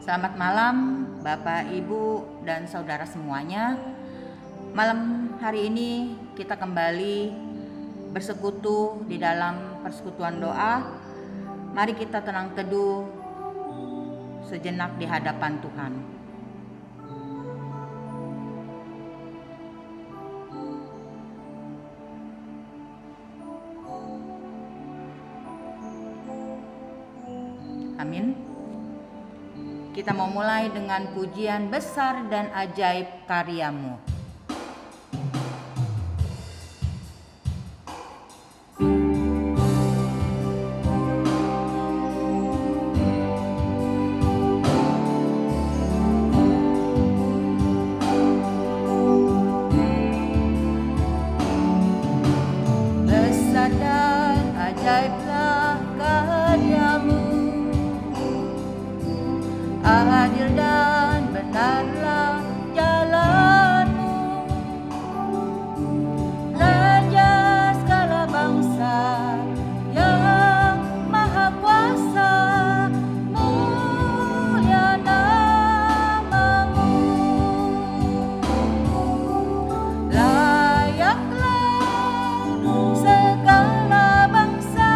Selamat malam Bapak, Ibu, dan saudara semuanya. Malam hari ini kita kembali bersekutu di dalam persekutuan doa. Mari kita tenang teduh sejenak di hadapan Tuhan. Amin. Kita mau mulai dengan pujian besar dan ajaib karyamu. Besar dan ajaiblah karyamu, adil dan benarlah jalanmu, Raja segala bangsa yang maha kuasa, mulia namamu. Layaklah segala bangsa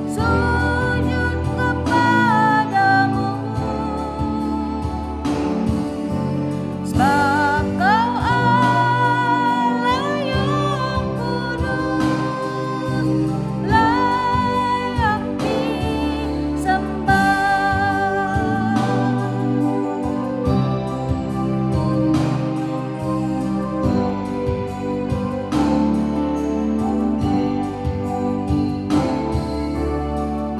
sujud kepadamu, sebab Kau Allah yang kudus, layak disembah.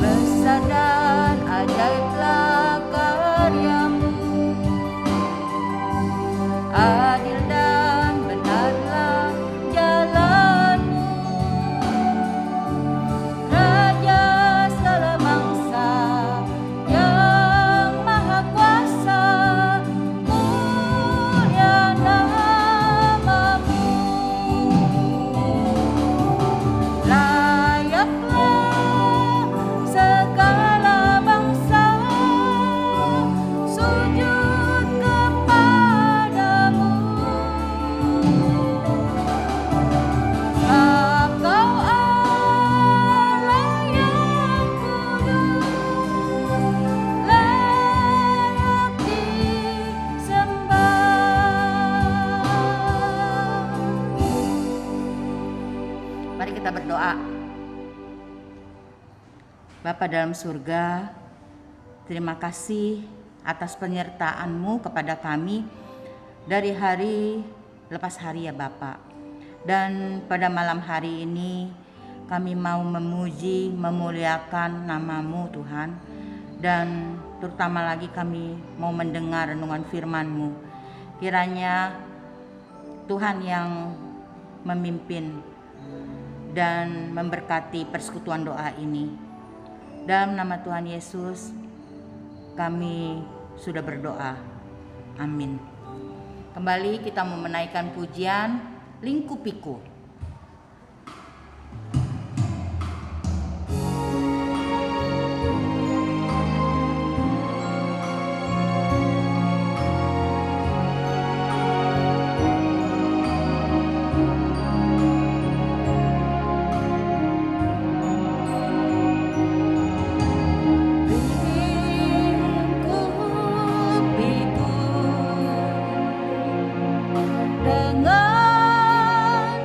Besar dan ajaiblah karyamu, adil dan benarlah jalanmu, Raja segala bangsa yang maha kuasa, mulia namamu. Layaklah segala bangsa sujud kepadamu, sebab Kau Allah yang kudus, layak disembah. Mari kita berdoa. Bapa dalam surga, terima kasih atas penyertaan-Mu kepada kami dari hari lepas hari ya Bapak. Dan pada malam hari ini kami mau memuji, memuliakan nama-Mu Tuhan. Dan terutama lagi kami mau mendengar renungan firman-Mu. Kiranya Tuhan yang memimpin dan memberkati persekutuan doa ini. Dalam nama Tuhan Yesus kami sudah berdoa. Amin. Kembali kita mau menaikkan pujian Lingkupiku. Dengan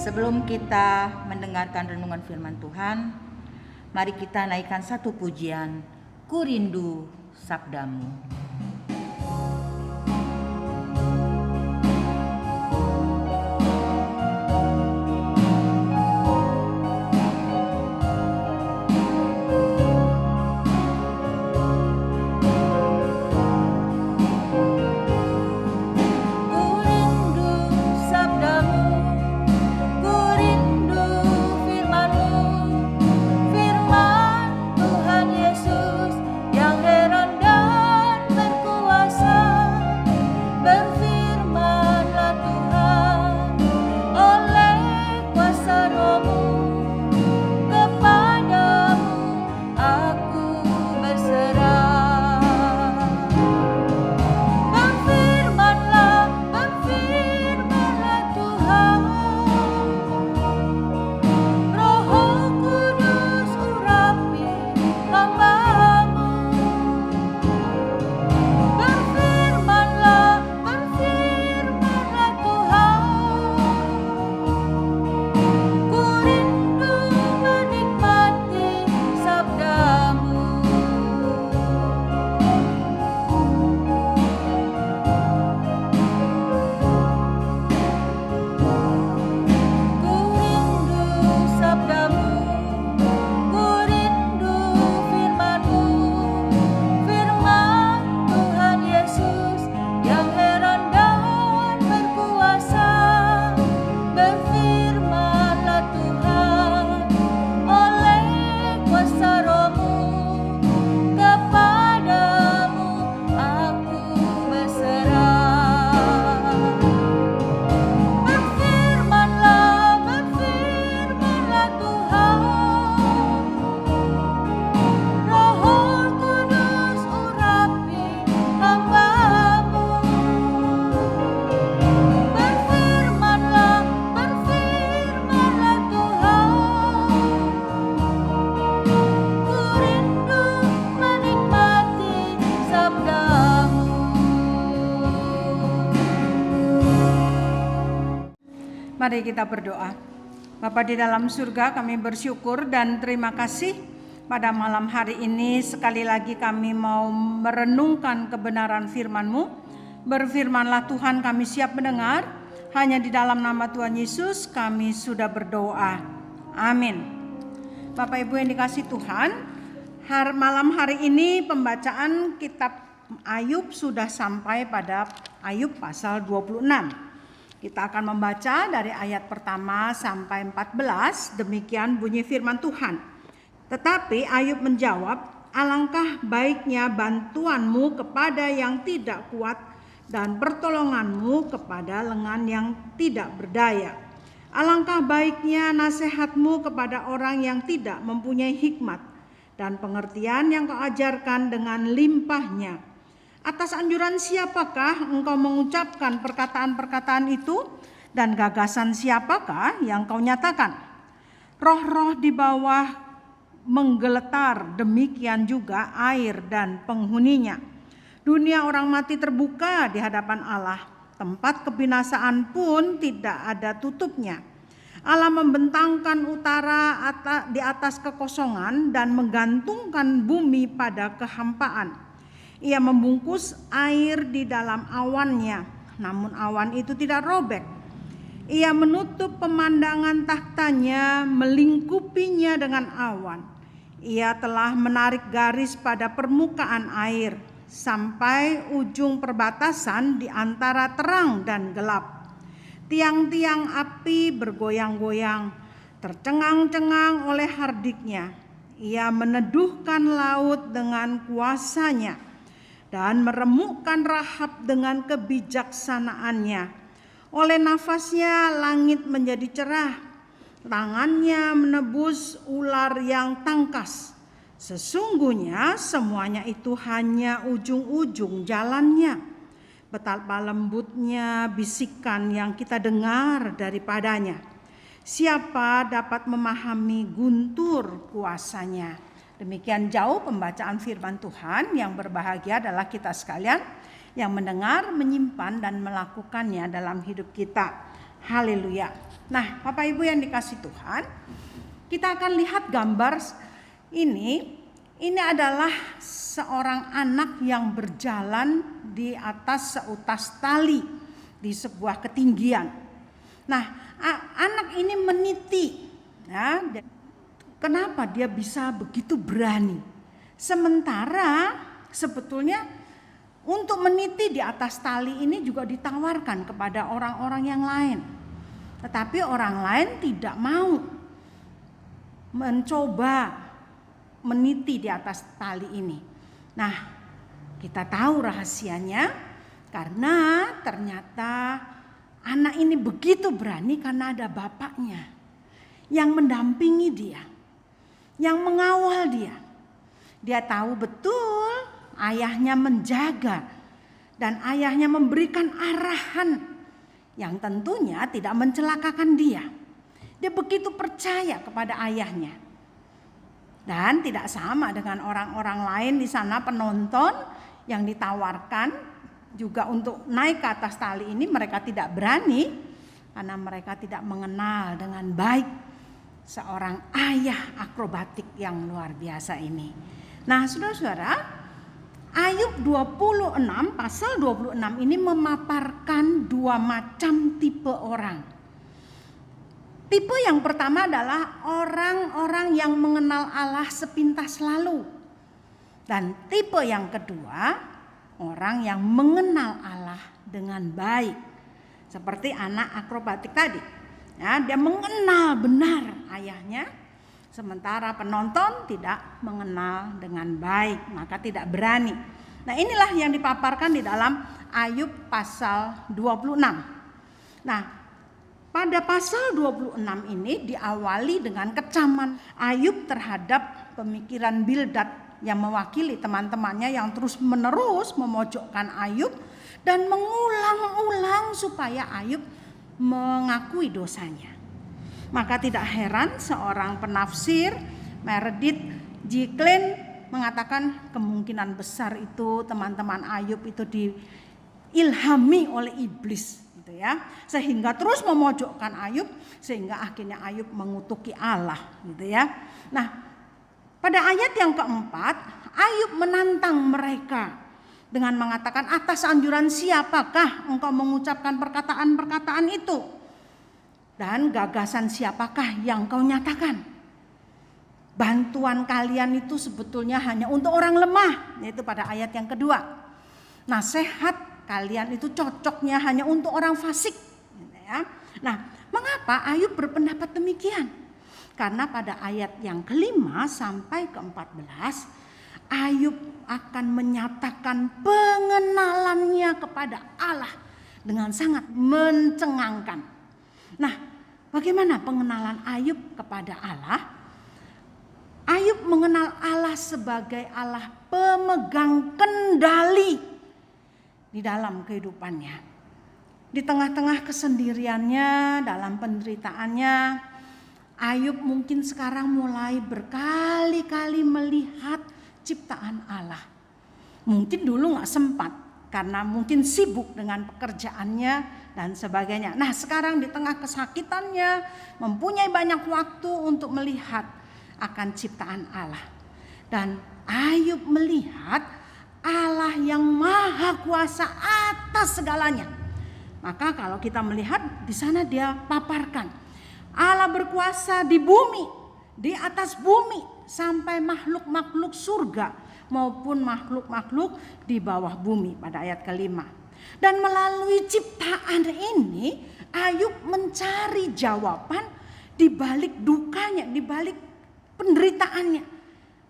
Sebelum kita mendengarkan renungan firman Tuhan, mari kita naikkan satu pujian, Ku Rindu Sabdamu. Mari kita berdoa. Bapa di dalam surga, kami bersyukur dan terima kasih pada malam hari ini sekali lagi kami mau merenungkan kebenaran firman-Mu. Berfirmanlah Tuhan, kami siap mendengar. Hanya di dalam nama Tuhan Yesus kami sudah berdoa. Amin. Bapak Ibu yang dikasihi Tuhan, malam hari ini pembacaan kitab Ayub sudah sampai pada Ayub pasal 26. Kita akan membaca dari ayat pertama sampai 14, demikian bunyi firman Tuhan. Tetapi Ayub menjawab, alangkah baiknya bantuanmu kepada yang tidak kuat dan pertolonganmu kepada lengan yang tidak berdaya. Alangkah baiknya nasihatmu kepada orang yang tidak mempunyai hikmat dan pengertian yang kau ajarkan dengan limpahnya. Atas anjuran siapakah engkau mengucapkan perkataan-perkataan itu, dan gagasan siapakah yang kau nyatakan? Roh-roh di bawah menggeletar, demikian juga air dan penghuninya. Dunia orang mati terbuka di hadapan Allah, tempat kebinasaan pun tidak ada tutupnya. Allah membentangkan utara di atas kekosongan dan menggantungkan bumi pada kehampaan. Ia membungkus air di dalam awannya, namun awan itu tidak robek. Ia menutup pemandangan tahtanya, melingkupinya dengan awan. Ia telah menarik garis pada permukaan air, sampai ujung perbatasan di antara terang dan gelap. Tiang-tiang api bergoyang-goyang, tercengang-cengang oleh hardiknya. Ia meneduhkan laut dengan kuasanya dan meremukkan Rahab dengan kebijaksanaannya. Oleh nafasnya langit menjadi cerah, tangannya menebus ular yang tangkas. Sesungguhnya semuanya itu hanya ujung-ujung jalannya. Betapa lembutnya bisikan yang kita dengar daripadanya. Siapa dapat memahami guntur kuasanya? Demikian jauh pembacaan firman Tuhan. Yang berbahagia adalah kita sekalian yang mendengar, menyimpan dan melakukannya dalam hidup kita. Haleluya. Nah, Bapak Ibu yang dikasih Tuhan, kita akan lihat gambar ini. Ini adalah seorang anak yang berjalan di atas seutas tali di sebuah ketinggian. Nah, anak ini meniti. Ya, kenapa dia bisa begitu berani? Sementara sebetulnya untuk meniti di atas tali ini juga ditawarkan kepada orang-orang yang lain. Tetapi orang lain tidak mau mencoba meniti di atas tali ini. Nah, kita tahu rahasianya karena ternyata anak ini begitu berani karena ada bapaknya yang mendampingi dia, yang mengawal dia. Dia tahu betul ayahnya menjaga dan ayahnya memberikan arahan yang tentunya tidak mencelakakan dia. Dia begitu percaya kepada ayahnya. Dan tidak sama dengan orang-orang lain di sana, penonton yang ditawarkan juga untuk naik ke atas tali ini, mereka tidak berani karena mereka tidak mengenal dengan baik seorang ayah akrobatik yang luar biasa ini. Nah, saudara-saudara, Ayub 26 pasal 26 ini memaparkan dua macam tipe orang. Tipe yang pertama adalah orang-orang yang mengenal Allah sepintas lalu. Dan tipe yang kedua, orang yang mengenal Allah dengan baik. Seperti anak akrobatik tadi. Ya, dia mengenal benar ayahnya, sementara penonton tidak mengenal dengan baik, maka tidak berani. Nah, inilah yang dipaparkan di dalam Ayub pasal 26. Nah, pada pasal 26 ini diawali dengan kecaman Ayub terhadap pemikiran Bildad yang mewakili teman-temannya yang terus-menerus memojokkan Ayub dan mengulang-ulang supaya Ayub mengakui dosanya. Maka tidak heran seorang penafsir, Meredith G. Kleen, mengatakan kemungkinan besar itu teman-teman Ayub itu diilhami oleh iblis. Ya, sehingga terus memojokkan Ayub sehingga akhirnya Ayub mengutuki Allah gitu ya. Nah, pada ayat yang keempat Ayub menantang mereka dengan mengatakan, atas anjuran siapakah engkau mengucapkan perkataan-perkataan itu, dan gagasan siapakah yang kau nyatakan? Bantuan kalian itu sebetulnya hanya untuk orang lemah, yaitu pada ayat yang kedua. Nasihat kalian itu cocoknya hanya untuk orang fasik. Nah, mengapa Ayub berpendapat demikian? Karena pada ayat yang kelima sampai ke-14, Ayub akan menyatakan pengenalannya kepada Allah dengan sangat mencengangkan. Nah, bagaimana pengenalan Ayub kepada Allah? Ayub mengenal Allah sebagai Allah pemegang kendali di dalam kehidupannya. Di tengah-tengah kesendiriannya, dalam penderitaannya, Ayub mungkin sekarang mulai berkali-kali melihat ciptaan Allah. Mungkin dulu gak sempat karena mungkin sibuk dengan pekerjaannya dan sebagainya. Nah, sekarang di tengah kesakitannya mempunyai banyak waktu untuk melihat akan ciptaan Allah. Dan Ayub melihat Allah yang maha kuasa atas segalanya. Maka kalau kita melihat di sana dia paparkan Allah berkuasa di bumi, di atas bumi, sampai makhluk-makhluk surga maupun makhluk-makhluk di bawah bumi pada ayat kelima. Dan melalui ciptaan ini Ayub mencari jawaban di balik dukanya, di balik penderitaannya,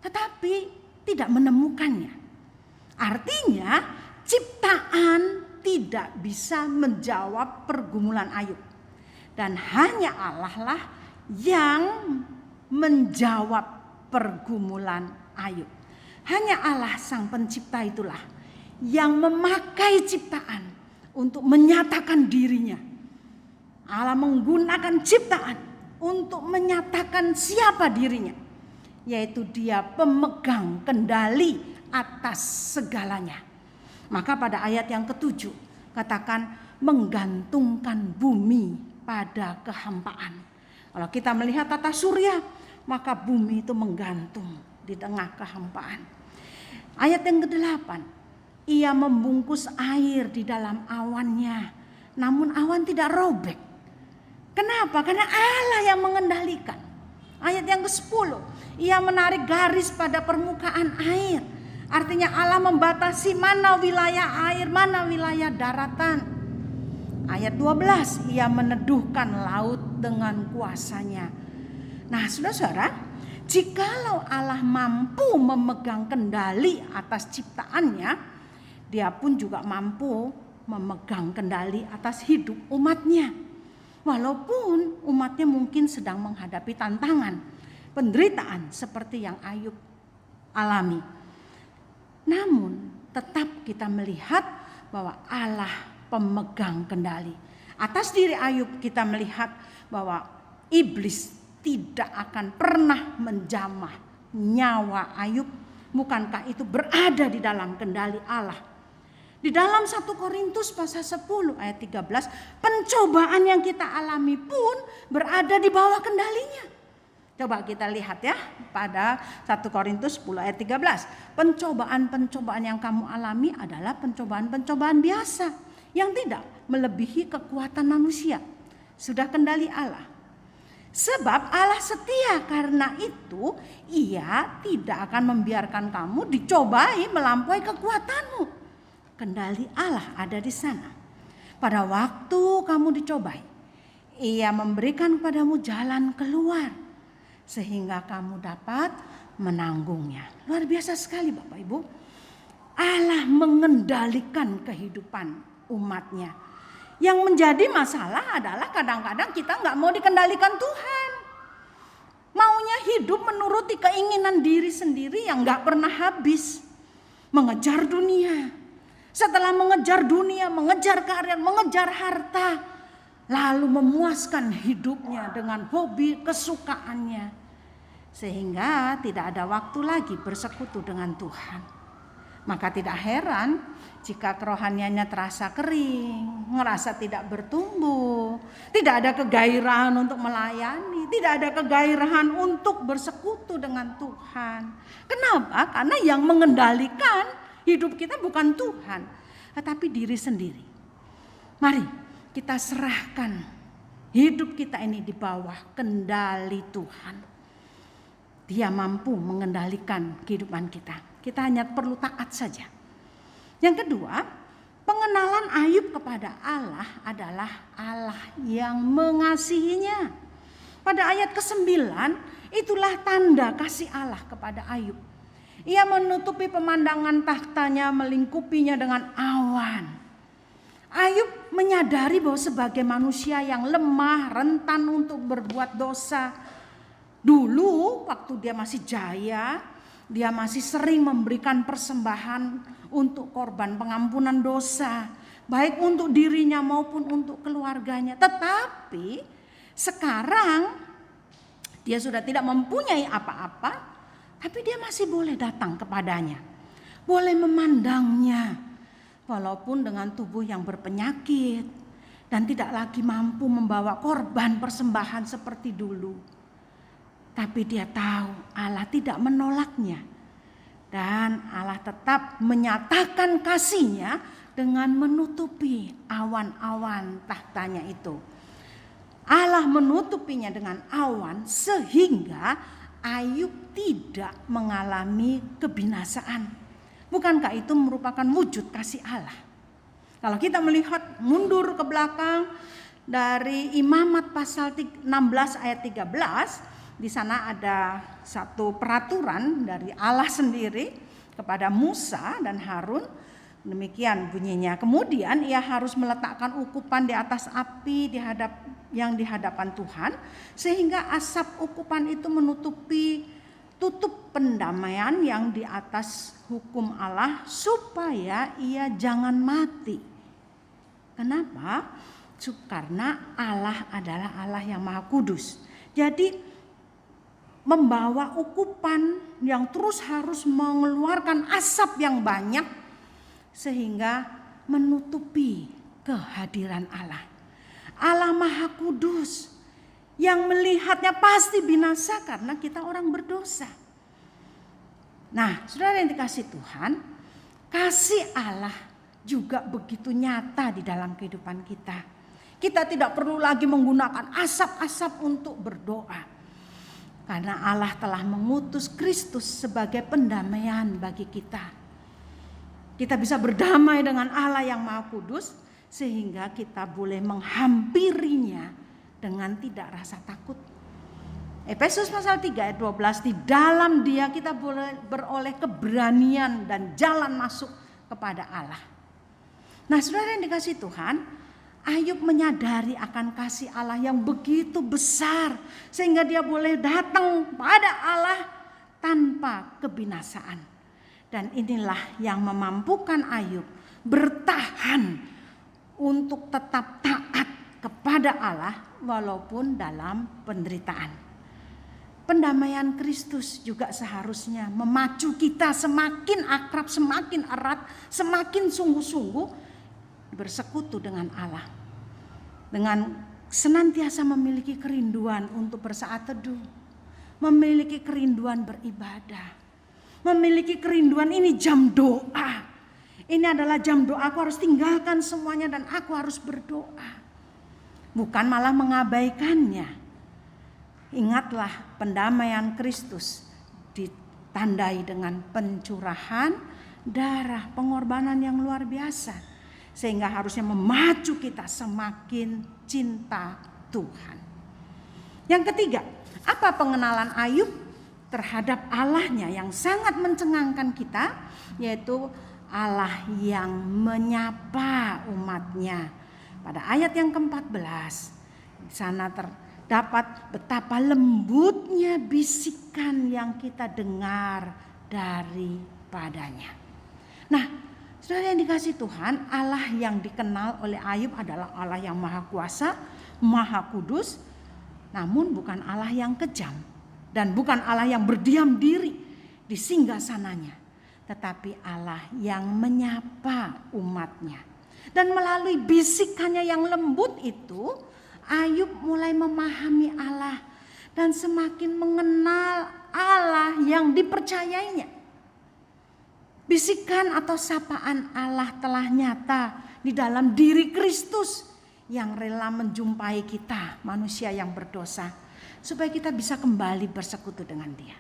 tetapi tidak menemukannya. Artinya ciptaan tidak bisa menjawab pergumulan Ayub. Dan hanya Allah lah yang menjawab pergumulan Ayub. Hanya Allah sang pencipta itulah yang memakai ciptaan untuk menyatakan dirinya. Allah menggunakan ciptaan untuk menyatakan siapa dirinya. Yaitu dia pemegang kendali atas segalanya. Maka pada ayat yang ketujuh katakan menggantungkan bumi pada kehampaan. Kalau kita melihat tata surya, maka bumi itu menggantung di tengah kehampaan. Ayat yang ke-8, ia membungkus air di dalam awannya, namun awan tidak robek. Kenapa? Karena Allah yang mengendalikan. Ayat yang ke-10, ia menarik garis pada permukaan air. Artinya Allah membatasi mana wilayah air, mana wilayah daratan. Ayat 12, ia meneduhkan laut dengan kuasanya. Nah, saudara-saudara, jikalau Allah mampu memegang kendali atas ciptaannya, dia pun juga mampu memegang kendali atas hidup umatnya. Walaupun umatnya mungkin sedang menghadapi tantangan, penderitaan seperti yang Ayub alami. Namun tetap kita melihat bahwa Allah pemegang kendali. Atas diri Ayub kita melihat bahwa iblis tidak akan pernah menjamah nyawa Ayub. Bukankah itu berada di dalam kendali Allah? Di dalam 1 Korintus pasal 10 ayat 13, pencobaan yang kita alami pun berada di bawah kendalinya. Coba kita lihat ya pada 1 Korintus 10 ayat 13. Pencobaan-pencobaan yang kamu alami adalah pencobaan-pencobaan biasa yang tidak melebihi kekuatan manusia. Sudah kendali Allah. Sebab Allah setia, karena itu ia tidak akan membiarkan kamu dicobai melampaui kekuatanmu. Kendali Allah ada di sana. Pada waktu kamu dicobai, ia memberikan kepadamu jalan keluar sehingga kamu dapat menanggungnya. Luar biasa sekali Bapak Ibu. Allah mengendalikan kehidupan umatnya. Yang menjadi masalah adalah kadang-kadang kita nggak mau dikendalikan Tuhan. Maunya hidup menuruti keinginan diri sendiri yang nggak pernah habis. Mengejar dunia. Setelah mengejar dunia, mengejar karir, mengejar harta, lalu memuaskan hidupnya dengan hobi kesukaannya, sehingga tidak ada waktu lagi bersekutu dengan Tuhan. Maka tidak heran jika kerohaniannya terasa kering, ngerasa tidak bertumbuh, tidak ada kegairahan untuk melayani, tidak ada kegairahan untuk bersekutu dengan Tuhan. Kenapa? Karena yang mengendalikan hidup kita bukan Tuhan, tetapi diri sendiri. Mari kita serahkan hidup kita ini di bawah kendali Tuhan. Dia mampu mengendalikan kehidupan kita. Kita hanya perlu taat saja. Yang kedua, pengenalan Ayub kepada Allah adalah Allah yang mengasihinya. Pada ayat ke-9, itulah tanda kasih Allah kepada Ayub. Ia menutupi pemandangan tahtanya, melingkupinya dengan awan. Ayub menyadari bahwa sebagai manusia yang lemah, rentan untuk berbuat dosa. Dulu waktu dia masih jaya, dia masih sering memberikan persembahan untuk korban pengampunan dosa, baik untuk dirinya maupun untuk keluarganya. Tetapi sekarang dia sudah tidak mempunyai apa-apa, tapi dia masih boleh datang kepadanya, boleh memandangnya, walaupun dengan tubuh yang berpenyakit dan tidak lagi mampu membawa korban persembahan seperti dulu. Tapi dia tahu Allah tidak menolaknya, dan Allah tetap menyatakan kasih-Nya dengan menutupi awan-awan tahtanya itu. Allah menutupinya dengan awan sehingga Ayub tidak mengalami kebinasaan. Bukankah itu merupakan wujud kasih Allah? Kalau kita melihat mundur ke belakang dari Imamat pasal 16 ayat 13, di sana ada satu peraturan dari Allah sendiri kepada Musa dan Harun. Demikian bunyinya. Kemudian ia harus meletakkan ukupan di atas api yang di hadapan Tuhan, sehingga asap ukupan itu menutupi tutup pendamaian yang di atas hukum Allah, supaya ia jangan mati. Kenapa? Karena Allah adalah Allah yang Maha Kudus. Jadi membawa ukupan yang terus harus mengeluarkan asap yang banyak sehingga menutupi kehadiran Allah. Allah Maha Kudus yang melihatnya pasti binasa karena kita orang berdosa. Nah, saudara yang dikasih Tuhan, kasih Allah juga begitu nyata di dalam kehidupan kita. Kita tidak perlu lagi menggunakan asap-asap untuk berdoa. Karena Allah telah mengutus Kristus sebagai pendamaian bagi kita. Kita bisa berdamai dengan Allah yang Maha Kudus sehingga kita boleh menghampirinya dengan tidak rasa takut. Efesus pasal 3 ayat 12, di dalam Dia kita boleh beroleh keberanian dan jalan masuk kepada Allah. Nah, saudara yang dikasih Tuhan, Ayub menyadari akan kasih Allah yang begitu besar sehingga dia boleh datang pada Allah tanpa kebinasaan. Dan inilah yang memampukan Ayub bertahan untuk tetap taat kepada Allah walaupun dalam penderitaan. Pendamaian Kristus juga seharusnya memacu kita semakin akrab, semakin erat, semakin sungguh-sungguh bersekutu dengan Allah. Dengan senantiasa memiliki kerinduan untuk bersaat teduh, memiliki kerinduan beribadah, memiliki kerinduan ini jam doa. Ini adalah jam doa, aku harus tinggalkan semuanya dan aku harus berdoa. Bukan malah mengabaikannya. Ingatlah pendamaian Kristus ditandai dengan pencurahan darah, pengorbanan yang luar biasa. Sehingga harusnya memacu kita semakin cinta Tuhan. Yang ketiga, apa pengenalan Ayub terhadap Allahnya yang sangat mencengangkan kita? Yaitu Allah yang menyapa umatnya. Pada ayat yang ke-14, di sana terdapat betapa lembutnya bisikan yang kita dengar daripadanya. Nah, saudara yang dikasih Tuhan, Allah yang dikenal oleh Ayub adalah Allah yang Maha Kuasa, Maha Kudus, namun bukan Allah yang kejam dan bukan Allah yang berdiam diri di singgasananya, tetapi Allah yang menyapa umatnya. Dan melalui bisikannya yang lembut itu, Ayub mulai memahami Allah dan semakin mengenal Allah yang dipercayainya. Bisikan atau sapaan Allah telah nyata di dalam diri Kristus yang rela menjumpai kita, manusia yang berdosa, supaya kita bisa kembali bersekutu dengan Dia.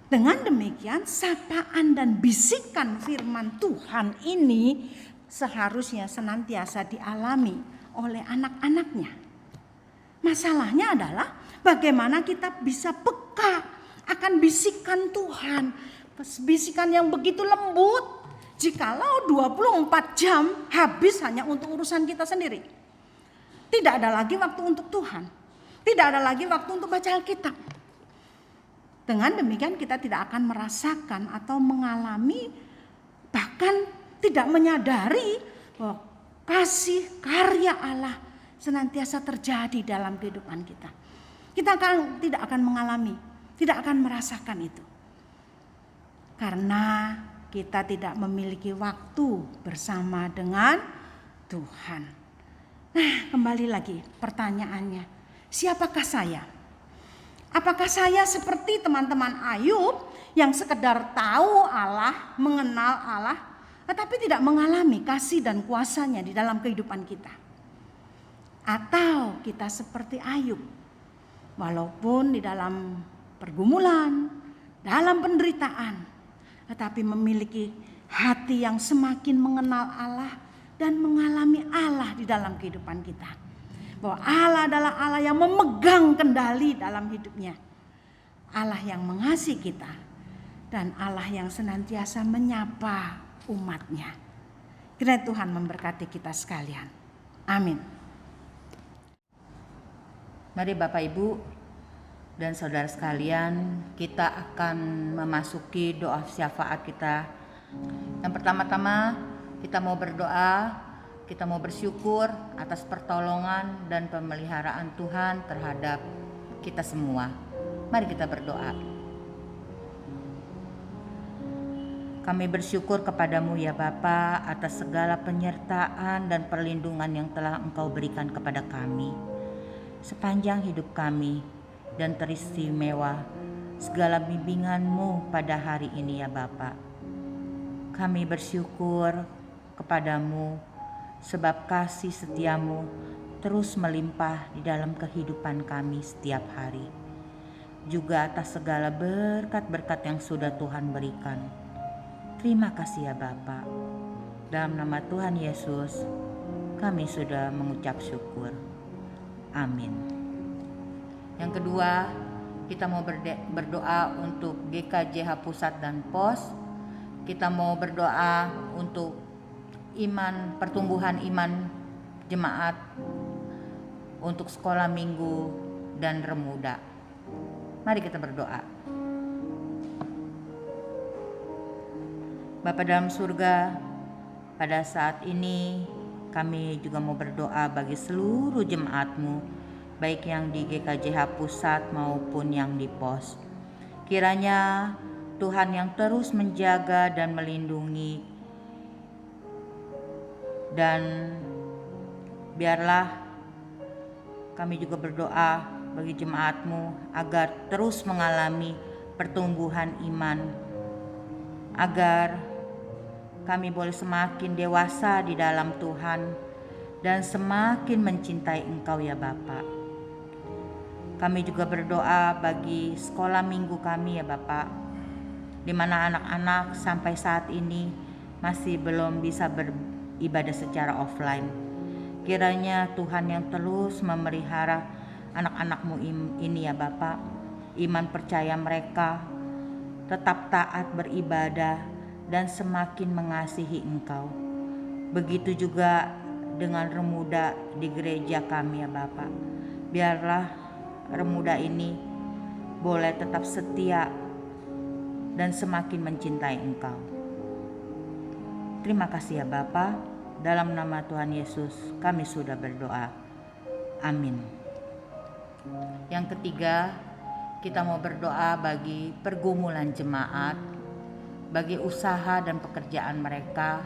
Dengan demikian, sapaan dan bisikan firman Tuhan ini seharusnya senantiasa dialami oleh anak-anaknya. Masalahnya adalah bagaimana kita bisa peka akan bisikan Tuhan. Bisikan yang begitu lembut. Jikalau 24 jam habis hanya untuk urusan kita sendiri. Tidak ada lagi waktu untuk Tuhan. Tidak ada lagi waktu untuk baca Alkitab. Dengan demikian kita tidak akan merasakan atau mengalami, bahkan tidak menyadari bahwa kasih karya Allah senantiasa terjadi dalam kehidupan kita. Kita tidak akan mengalami, tidak akan merasakan itu. Karena kita tidak memiliki waktu bersama dengan Tuhan. Nah, kembali lagi pertanyaannya, siapakah saya? Apakah saya seperti teman-teman Ayub yang sekedar tahu Allah, mengenal Allah, tetapi tidak mengalami kasih dan kuasanya di dalam kehidupan kita? Atau kita seperti Ayub, walaupun di dalam pergumulan, dalam penderitaan, tetapi memiliki hati yang semakin mengenal Allah dan mengalami Allah di dalam kehidupan kita. Bahwa Allah adalah Allah yang memegang kendali dalam hidupnya. Allah yang mengasihi kita dan Allah yang senantiasa menyapa umatnya. Kiranya Tuhan memberkati kita sekalian. Amin. Mari Bapak Ibu dan saudara sekalian, kita akan memasuki doa syafaat kita. Yang pertama-tama kita mau berdoa, kita mau bersyukur atas pertolongan dan pemeliharaan Tuhan terhadap kita semua. Mari kita berdoa. Kami bersyukur kepadamu ya Bapa atas segala penyertaan dan perlindungan yang telah Engkau berikan kepada kami sepanjang hidup kami, dan teristimewa segala bimbingan-Mu pada hari ini ya Bapa. Kami bersyukur kepadamu sebab kasih setiamu terus melimpah di dalam kehidupan kami setiap hari. Juga atas segala berkat-berkat yang sudah Tuhan berikan. Terima kasih ya Bapa. Dalam nama Tuhan Yesus, kami sudah mengucap syukur. Amin. Yang kedua, kita mau berdoa untuk GKJH Pusat dan POS. Kita mau berdoa untuk pertumbuhan iman jemaat, untuk sekolah minggu dan remuda. Mari kita berdoa. Bapa dalam surga, pada saat ini kami juga mau berdoa bagi seluruh jemaat-Mu, baik yang di GKJH Pusat maupun yang di POS. Kiranya Tuhan yang terus menjaga dan melindungi, dan biarlah kami juga berdoa bagi jemaat-Mu agar terus mengalami pertumbuhan iman, agar kami boleh semakin dewasa di dalam Tuhan dan semakin mencintai Engkau ya Bapa. Kami juga berdoa bagi sekolah minggu kami ya Bapa, di mana anak-anak sampai saat ini masih belum bisa beribadah secara offline. Kiranya Tuhan yang terus memelihara anak-anak-Mu ini ya Bapa, iman percaya mereka tetap taat beribadah dan semakin mengasihi Engkau. Begitu juga dengan remuda di gereja kami ya Bapa. Biarlah remuda ini boleh tetap setia dan semakin mencintai Engkau. Terima kasih ya Bapa. Dalam nama Tuhan Yesus kami sudah berdoa. Amin. Yang ketiga, kita mau berdoa bagi pergumulan jemaat, bagi usaha dan pekerjaan mereka.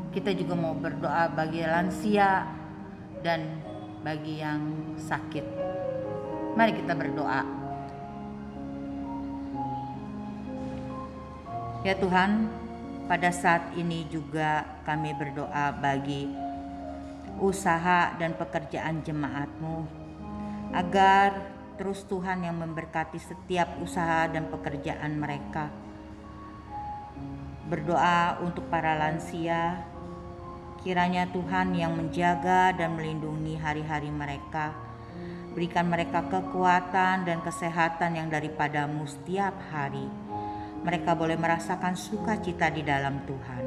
Kita juga mau berdoa bagi lansia dan bagi yang sakit. Mari kita berdoa. Ya Tuhan, pada saat ini juga kami berdoa bagi usaha dan pekerjaan jemaat-Mu, agar terus Tuhan yang memberkati setiap usaha dan pekerjaan mereka. Berdoa untuk para lansia, kiranya Tuhan yang menjaga dan melindungi hari-hari mereka. Berikan mereka kekuatan dan kesehatan yang daripada-Mu setiap hari. Mereka boleh merasakan sukacita di dalam Tuhan.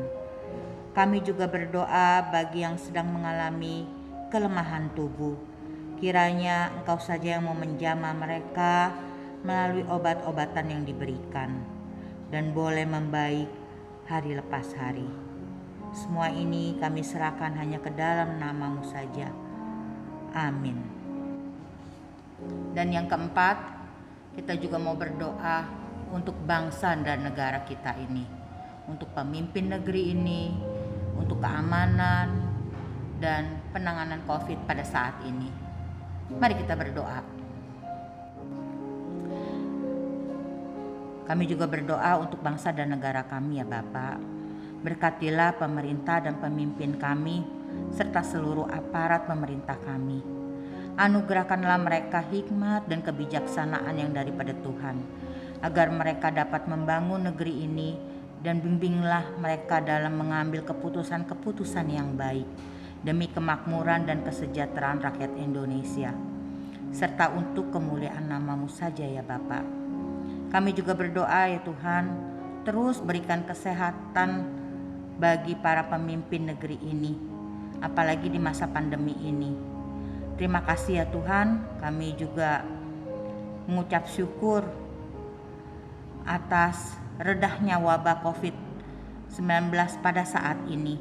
Kami juga berdoa bagi yang sedang mengalami kelemahan tubuh. Kiranya Engkau saja yang mau menjamah mereka melalui obat-obatan yang diberikan, dan boleh membaik hari lepas hari. Semua ini kami serahkan hanya ke dalam nama-Mu saja. Amin. Dan yang keempat, kita juga mau berdoa untuk bangsa dan negara kita ini, untuk pemimpin negeri ini, untuk keamanan dan penanganan COVID pada saat ini. Mari kita berdoa. Kami juga berdoa untuk bangsa dan negara kami ya Bapa. Berkatilah pemerintah dan pemimpin kami, serta seluruh aparat pemerintah kami. Anugerahkanlah mereka hikmat dan kebijaksanaan yang daripada Tuhan, agar mereka dapat membangun negeri ini, dan bimbinglah mereka dalam mengambil keputusan-keputusan yang baik demi kemakmuran dan kesejahteraan rakyat Indonesia, serta untuk kemuliaan nama-Mu saja ya Bapa. Kami juga berdoa ya Tuhan, terus berikan kesehatan bagi para pemimpin negeri ini, apalagi di masa pandemi ini. Terima kasih ya Tuhan, kami juga mengucap syukur atas redahnya wabah COVID-19 pada saat ini.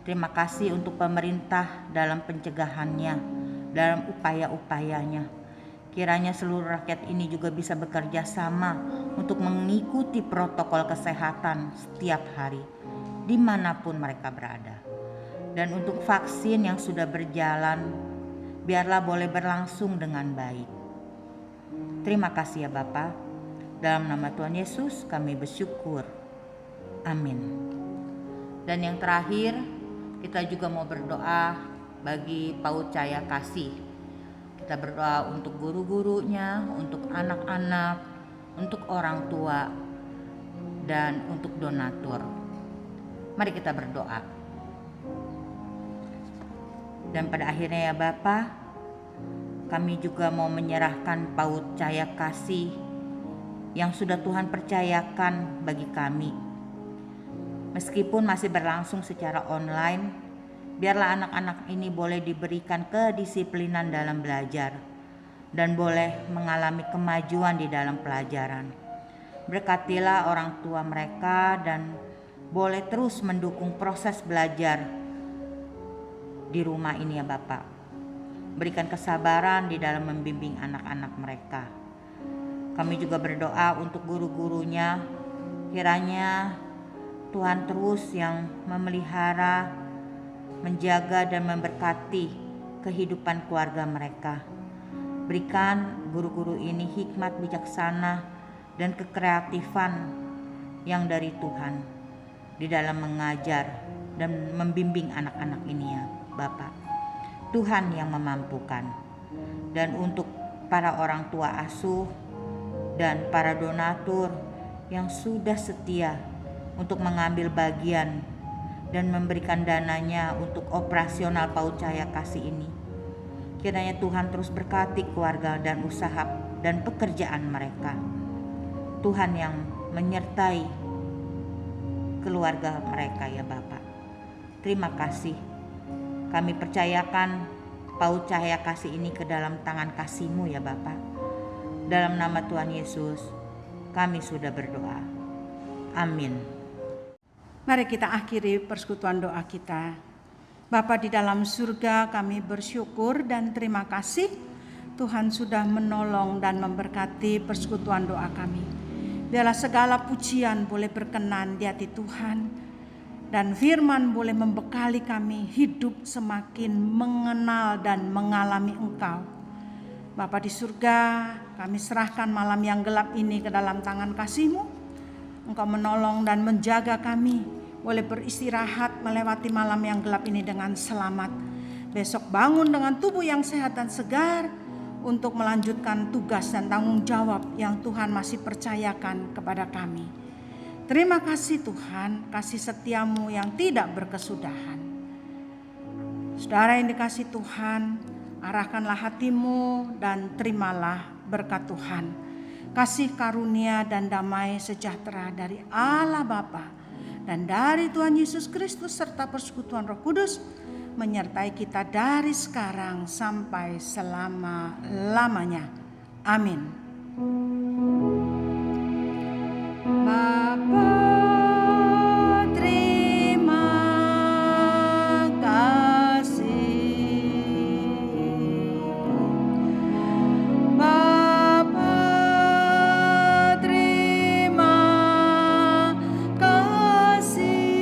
Terima kasih untuk pemerintah dalam pencegahannya, dalam upaya-upayanya. Kiranya seluruh rakyat ini juga bisa bekerja sama untuk mengikuti protokol kesehatan setiap hari, dimanapun mereka berada. Dan untuk vaksin yang sudah berjalan, biarlah boleh berlangsung dengan baik. Terima kasih ya Bapa. Dalam nama Tuhan Yesus kami bersyukur. Amin. Dan yang terakhir, kita juga mau berdoa bagi PAUD Cahaya Kasih. Kita berdoa untuk guru-gurunya, untuk anak-anak, untuk orang tua, dan untuk donatur. Mari kita berdoa. Dan pada akhirnya ya Bapa, kami juga mau menyerahkan PAUD Cahaya Kasih yang sudah Tuhan percayakan bagi kami. Meskipun masih berlangsung secara online, biarlah anak-anak ini boleh diberikan kedisiplinan dalam belajar dan boleh mengalami kemajuan di dalam pelajaran. Berkatilah orang tua mereka dan boleh terus mendukung proses belajar di rumah ini ya Bapak. Berikan kesabaran di dalam membimbing anak-anak mereka. Kami juga berdoa untuk guru-gurunya, kiranya Tuhan terus yang memelihara, menjaga dan memberkati kehidupan keluarga mereka. Berikan guru-guru ini hikmat bijaksana dan kekreatifan yang dari Tuhan di dalam mengajar dan membimbing anak-anak ini ya Bapak. Tuhan yang memampukan. Dan untuk para orang tua asuh dan para donatur yang sudah setia untuk mengambil bagian dan memberikan dananya untuk operasional PAUD Cahaya Kasih ini. Kiranya Tuhan terus berkati keluarga dan usaha dan pekerjaan mereka. Tuhan yang menyertai keluarga mereka ya Bapak. Terima kasih. Kami percayakan PAUD Cahaya Kasih ini ke dalam tangan kasih-Mu ya Bapak. Dalam nama Tuhan Yesus, kami sudah berdoa. Amin. Mari kita akhiri persekutuan doa kita. Bapa di dalam surga, kami bersyukur dan terima kasih Tuhan sudah menolong dan memberkati persekutuan doa kami. Biarlah segala pujian boleh berkenan di hati Tuhan dan firman boleh membekali kami hidup semakin mengenal dan mengalami Engkau. Bapa di surga, kami serahkan malam yang gelap ini ke dalam tangan kasih-Mu. Engkau menolong dan menjaga kami boleh beristirahat melewati malam yang gelap ini dengan selamat. Besok bangun dengan tubuh yang sehat dan segar untuk melanjutkan tugas dan tanggung jawab yang Tuhan masih percayakan kepada kami. Terima kasih Tuhan, kasih setia-Mu yang tidak berkesudahan. Saudara yang dikasih Tuhan, arahkanlah hatimu dan terimalah berkat Tuhan. Kasih karunia dan damai sejahtera dari Allah Bapa dan dari Tuhan Yesus Kristus serta persekutuan Roh Kudus menyertai kita dari sekarang sampai selama-lamanya. Amin. Bapa, terima kasih. Bapa, terima kasih.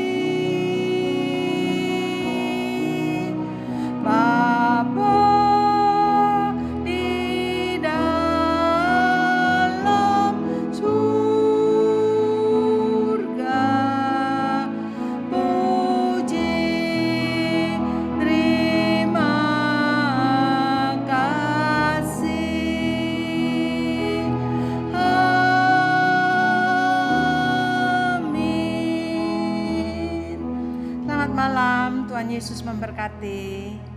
Bapa di dalam surga, puji terima kasih. Amin. Selamat malam, Tuhan Yesus memberkati.